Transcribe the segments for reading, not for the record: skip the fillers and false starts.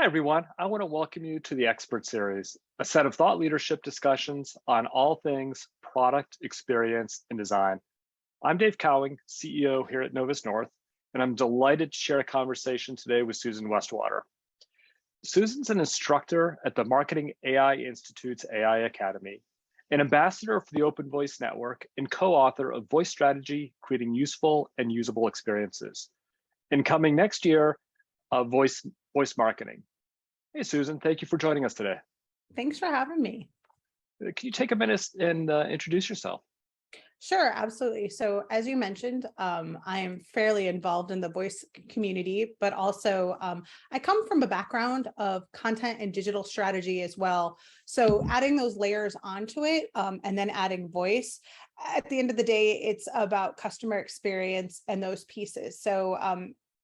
Hi, everyone. I want to welcome you to the Expert Series, a set of thought leadership discussions on all things product, experience, and design. I'm Dave Cowing, CEO here at NovusNorth, and I'm delighted to share a conversation today with Susan Westwater. Susan's an instructor at the Marketing AI Institute's AI Academy, an ambassador for the Open Voice Network, and co-author of Voice Strategy, Creating Useful and Usable Experiences. And coming next year, voice marketing. Hey, Susan, thank you for joining us today. Thanks for having me. Can you take a minute and introduce yourself? Sure, absolutely. So as you mentioned, I am fairly involved in the voice community, but also I come from a background of content and digital strategy as well. So adding those layers onto it and then adding voice, at the end of the day, it's about customer experience and those pieces. So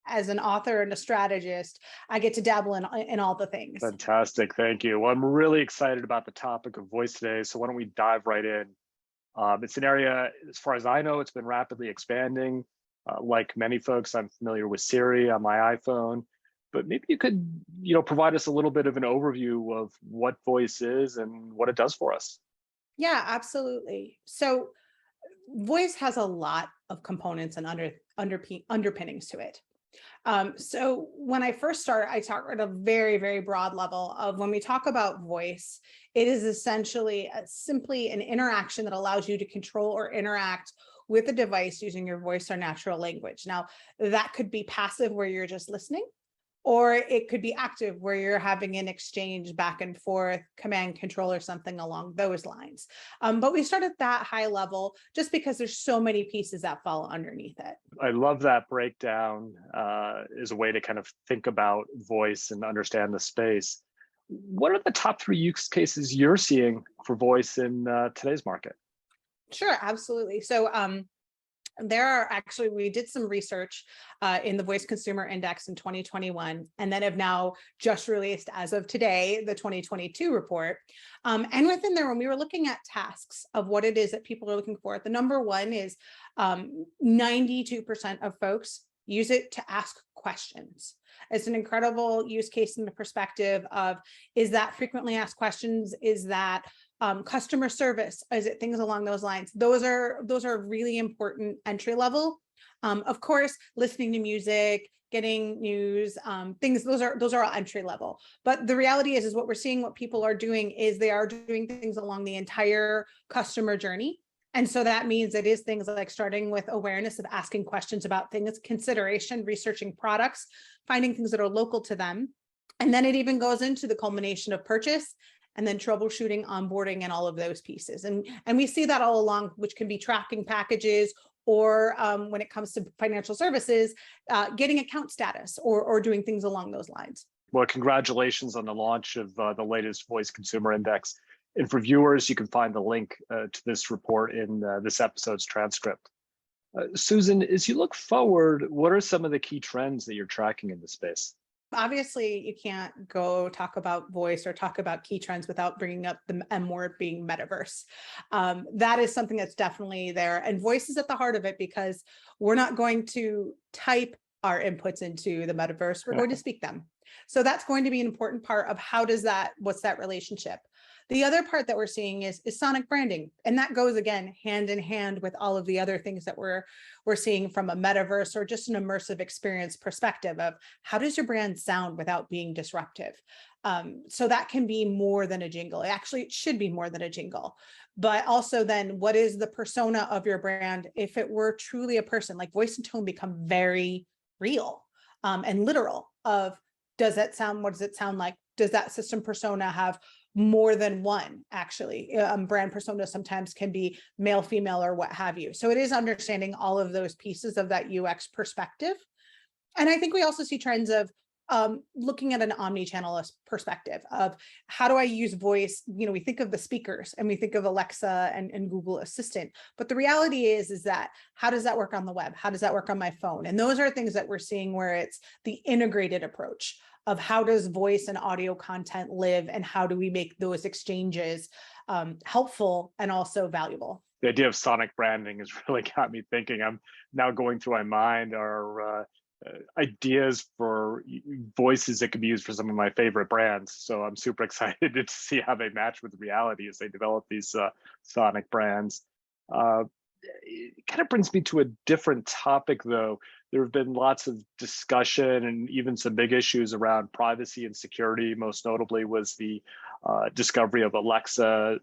as an author and a strategist, I get to dabble in all the things. Fantastic, thank you. Well, I'm really excited about the topic of voice today, so why don't we dive right in? It's an area, as far as I know, it's been rapidly expanding. Like many folks, I'm familiar with Siri on my iPhone, but maybe you could, provide us a little bit of an overview of what voice is and what it does for us. Yeah, absolutely. So voice has a lot of components and underpinnings to it. So when I first started, I talked at a very, very broad level of when we talk about voice, it is essentially simply an interaction that allows you to control or interact with a device using your voice or natural language. Now, that could be passive where you're just listening, or it could be active where you're having an exchange back and forth, command control or something along those lines. But we start at that high level just because there's so many pieces that fall underneath it. I love that breakdown as a way to kind of think about voice and understand the space. What are the top three use cases you're seeing for voice in today's market? Sure, absolutely. So there are actually, we did some research in the Voice Consumer Index in 2021, and then have now just released, as of today, the 2022 report. And within there, when we were looking at tasks of what it is that people are looking for, the number one is 92% of folks use it to ask questions. It's an incredible use case in the perspective of, is that frequently asked questions? Is that customer service? Is it things along those lines? Those are really important entry level. Of course, listening to music, getting news, things, those are all entry level. But the reality is what we're seeing, what people are doing is they are doing things along the entire customer journey. And so that means it is things like starting with awareness of asking questions about things, consideration, researching products, finding things that are local to them. And then it even goes into the culmination of purchase, and then troubleshooting, onboarding, and all of those pieces. And we see that all along, which can be tracking packages, or when it comes to financial services, getting account status or doing things along those lines. Well, congratulations on the launch of the latest Voice Consumer Index. And for viewers, you can find the link to this report in this episode's transcript. Susan, as you look forward, what are some of the key trends that you're tracking in this space? Obviously, you can't go talk about voice or talk about key trends without bringing up the M word being metaverse. That is something that's definitely there. And voice is at the heart of it because we're not going to type our inputs into the metaverse. We're going to speak them. So that's going to be an important part of what's that relationship? The other part that we're seeing is sonic branding. And that goes, again, hand in hand with all of the other things that we're seeing from a metaverse or just an immersive experience perspective of how does your brand sound without being disruptive? So that can be more than a jingle. Actually, it should be more than a jingle. But also then what is the persona of your brand if it were truly a person? Like voice and tone become very real and literal of, does that sound, what does it sound like? Does that system persona have more than one? Actually, brand persona sometimes can be male, female, or what have you. So it is understanding all of those pieces of that UX perspective. And I think we also see trends of looking at an omni-channel perspective of how do I use voice? We think of the speakers and we think of Alexa and Google Assistant, but the reality is that how does that work on the web? How does that work on my phone? And those are things that we're seeing where it's the integrated approach of how does voice and audio content live and how do we make those exchanges helpful and also valuable. The idea of sonic branding has really got me thinking. I'm now going through my mind, are ideas for voices that could be used for some of my favorite brands. So I'm super excited to see how they match with reality as they develop these sonic brands. Uh, it kind of brings me to a different topic, though. There have been lots of discussion and even some big issues around privacy and security. Most notably was the discovery of Alexa,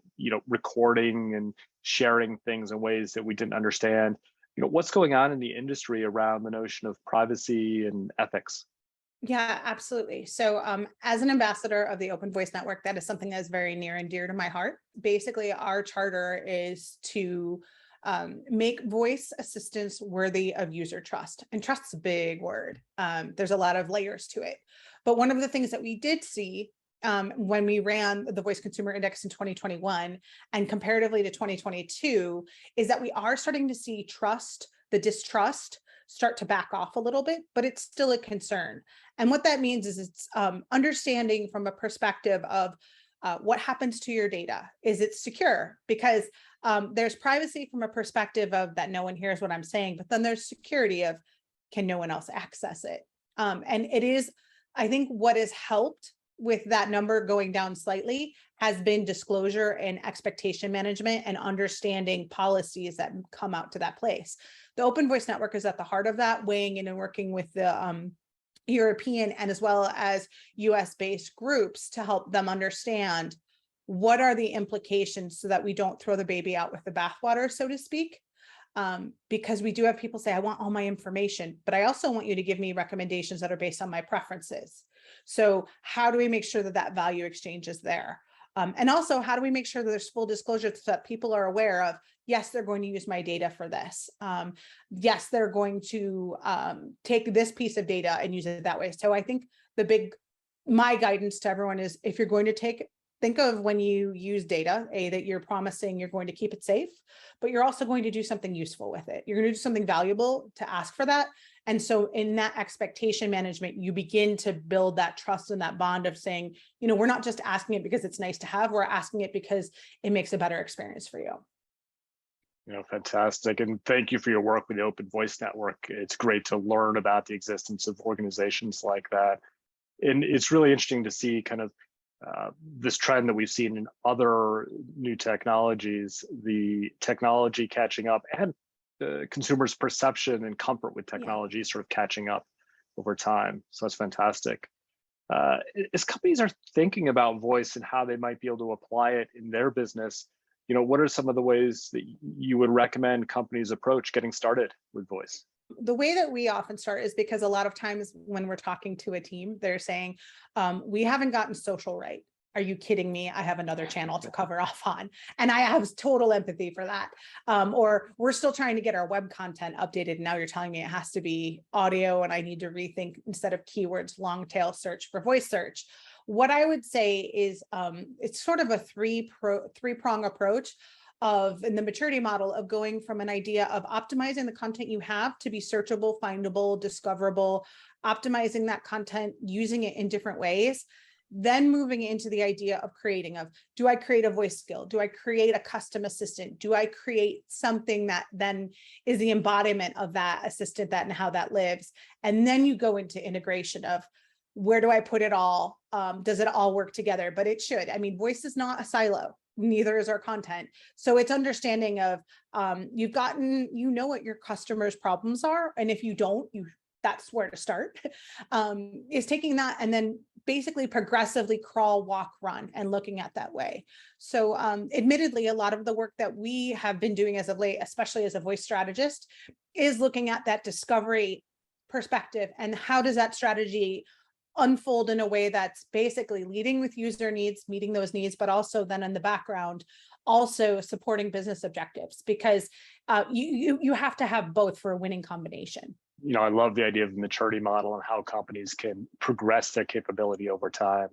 recording and sharing things in ways that we didn't understand. What's going on in the industry around the notion of privacy and ethics? Yeah, absolutely. So, as an ambassador of the Open Voice Network, that is something that's very near and dear to my heart. Basically, our charter is to make voice assistants worthy of user trust. And trust's a big word. There's a lot of layers to it. But one of the things that we did see when we ran the Voice Consumer Index in 2021 and comparatively to 2022 is that we are starting to see the distrust start to back off a little bit, but it's still a concern. And what that means is it's understanding from a perspective of what happens to your data. Is it secure? Because there's privacy from a perspective of that no one hears what I'm saying, but then there's security of can no one else access it? And it is, I think what has helped with that number going down slightly has been disclosure and expectation management and understanding policies that come out to that place. The Open Voice Network is at the heart of that, weighing in and working with the European and as well as US-based groups to help them understand what are the implications so that we don't throw the baby out with the bathwater, so to speak. Because we do have people say, I want all my information, but I also want you to give me recommendations that are based on my preferences. So how do we make sure that that value exchange is there? And also, how do we make sure that there's full disclosure so that people are aware of, yes, they're going to use my data for this. Yes, they're going to take this piece of data and use it that way. So I think my guidance to everyone is if you're going to think of when you use data, that you're promising you're going to keep it safe, but you're also going to do something useful with it. You're going to do something valuable to ask for that. And so in that expectation management, you begin to build that trust and that bond of saying, we're not just asking it because it's nice to have, we're asking it because it makes a better experience for you. Fantastic. And thank you for your work with the Open Voice Network. It's great to learn about the existence of organizations like that. And it's really interesting to see kind of this trend that we've seen in other new technologies, the technology catching up and the consumer's perception and comfort with technology sort of catching up over time. So that's fantastic. As companies are thinking about voice and how they might be able to apply it in their business, what are some of the ways that you would recommend companies approach getting started with voice? The way that we often start is because a lot of times when we're talking to a team, they're saying, we haven't gotten social right. Are you kidding me? I have another channel to cover off on. And I have total empathy for that. Or we're still trying to get our web content updated. And now you're telling me it has to be audio and I need to rethink instead of keywords, long tail search for voice search. What I would say is it's sort of a three-prong approach in the maturity model of going from an idea of optimizing the content you have to be searchable, findable, discoverable, optimizing that content, using it in different ways, then moving into the idea of do I create a voice skill? Do I create a custom assistant? Do I create something that then is the embodiment of that assistant and how that lives? And then you go into integration of where do I put it all? Does it all work together? But it should. I mean, voice is not a silo. Neither is our content. So it's understanding of what your customers' problems are. And if you don't, that's where to start, is taking that and then basically progressively crawl, walk, run, and looking at that way. So admittedly, a lot of the work that we have been doing as of late, especially as a voice strategist, is looking at that discovery perspective and how does that strategy unfold in a way that's basically leading with user needs, meeting those needs, but also then in the background, also supporting business objectives, because you have to have both for a winning combination. I love the idea of the maturity model and how companies can progress their capability over time.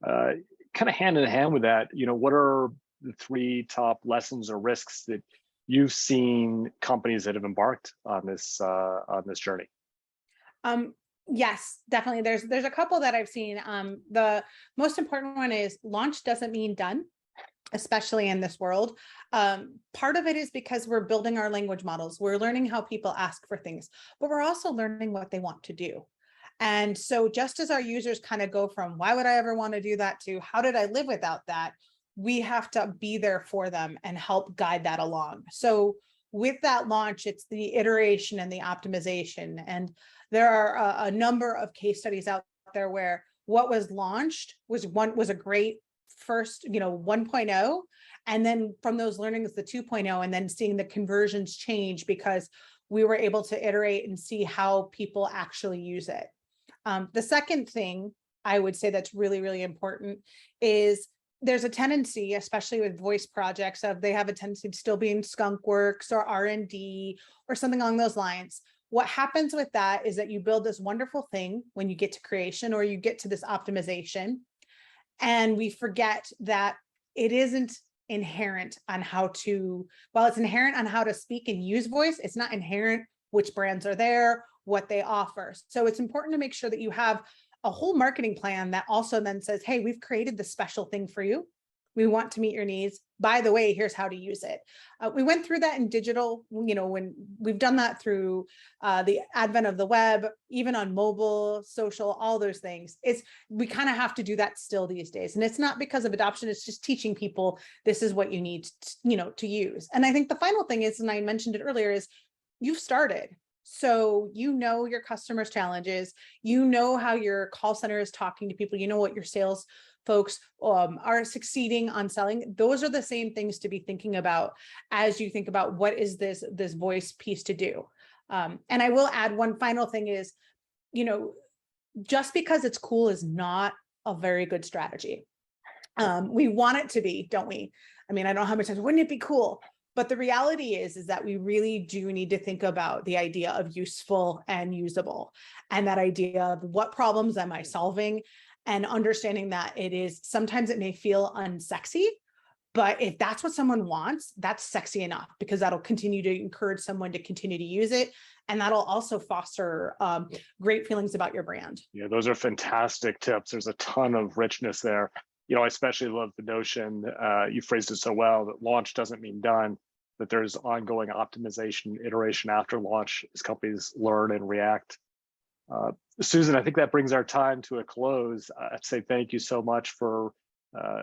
Kind of hand in hand with that, what are the 3 top lessons or risks that you've seen companies that have embarked on this journey? Yes, definitely. There's a couple that I've seen. The most important one is launch doesn't mean done. especially in this world. Part of it is because we're building our language models. We're learning how people ask for things, but we're also learning what they want to do. And so just as our users kind of go from, why would I ever want to do that, to how did I live without that? We have to be there for them and help guide that along. So with that launch, it's the iteration and the optimization. And there are a number of case studies out there where what was launched was a great first, 1.0, and then from those learnings, the 2.0, and then seeing the conversions change because we were able to iterate and see how people actually use it. The second thing I would say that's really, really important is there's a tendency, especially with voice projects, of they have a tendency to still be in skunk works or R&D or something along those lines. What happens with that is that you build this wonderful thing when you get to creation or you get to this optimization, and we forget that it isn't inherent on how to, while it's inherent on how to speak and use voice, it's not inherent which brands are there, what they offer. So it's important to make sure that you have a whole marketing plan that also then says, hey, we've created this special thing for you. We want to meet your needs. By the way, here's how to use it. We went through that in digital, when we've done that through the advent of the web, even on mobile, social, all those things. We kind of have to do that still these days. And it's not because of adoption, it's just teaching people this is what you need to use. And I think the final thing is, and I mentioned it earlier, is you've started. So your customers' challenges, how your call center is talking to people, what your sales folks are succeeding on selling. Those are the same things to be thinking about as you think about what is this voice piece to do. And I will add one final thing is, just because it's cool is not a very good strategy. We want it to be, don't we? I mean, I don't know how many times, wouldn't it be cool? But the reality is that we really do need to think about the idea of useful and usable, and that idea of what problems am I solving, and understanding that sometimes it may feel unsexy, but if that's what someone wants, that's sexy enough, because that'll continue to encourage someone to continue to use it. And that'll also foster great feelings about your brand. Yeah, those are fantastic tips. There's a ton of richness there. I especially love the notion, you phrased it so well, that launch doesn't mean done, that there's ongoing optimization, iteration after launch as companies learn and react. Susan, I think that brings our time to a close. I'd say thank you so much for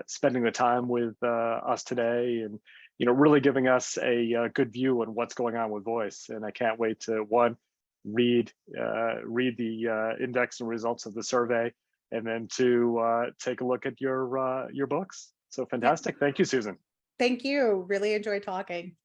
spending the time with us today, and really giving us a good view on what's going on with voice. And I can't wait to read the index and results of the survey, and then to take a look at your books. So fantastic. Thank you, Susan. Thank you. Really enjoyed talking.